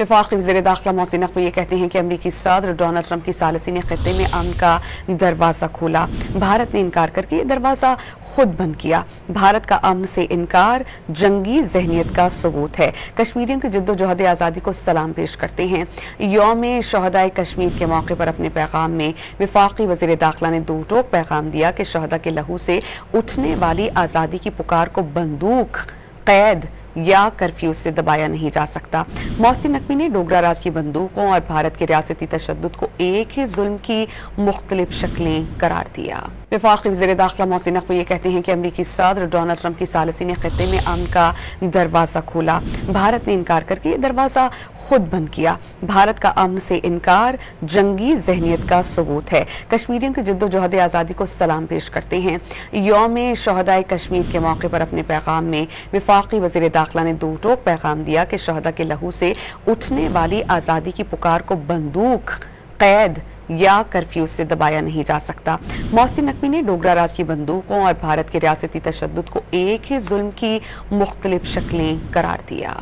वफाकी वज़ीर दाखिला मोहसिन नकवी ये कहते हैं कि अमरीकी सदर डोनाल्ड ट्रंप की सालिसी ने खित्ते में अमन का दरवाज़ा खोला। भारत ने इनकार करके ये दरवाज़ा खुद बंद किया। भारत का अमन से इनकार जंगी जहनीत का सबूत है। कश्मीरियों की जद्दोजहद आज़ादी को सलाम पेश करते हैं। यौम शहदाए कश्मीर के मौके पर अपने पैगाम में वफाकी वज़ीर दाखिला ने दो टोक पैगाम दिया कि शहदा के लहू से उठने वाली आज़ादी की पुकार को बंदूक, कैद या कर्फ्यू से दबाया नहीं जा सकता। मोहसिन नकवी ने डोगरा राज की बंदूकों और भारत के रियासती तशद्दुद को एक ही जुल्म की मुख्तलिफ शक्लें करार दिया। वफाकी वज़ीर दाखिला मोहसिन नकवी ये कहते हैं कि अमरीकी सदर डोनाल्ड ट्रंप की सालिसी ने खित्ते में अमन का दरवाज़ा खोला। भारत ने इनकार करके ये दरवाज़ा खुद बंद किया। भारत का अमन से इनकार जंगी जहनीत का सबूत है। कश्मीरियों की जद्दोजहद आज़ादी को सलाम पेश करते हैं। यौम शहदाए कश्मीर के मौके पर अपने पैगाम में वफाकी वज़ीर दाखिला ने दो टोक पैगाम दिया कि शहदा के लहू से उठने वाली आज़ादी की पुकार को बंदूक, कैद या कर्फ्यू से दबाया नहीं जा सकता। मोहसिन नकवी ने डोगरा राज की बंदूकों और भारत के रियासती तशद्दुद को एक ही जुल्म की मुख्तलिफ शक्लें करार दिया।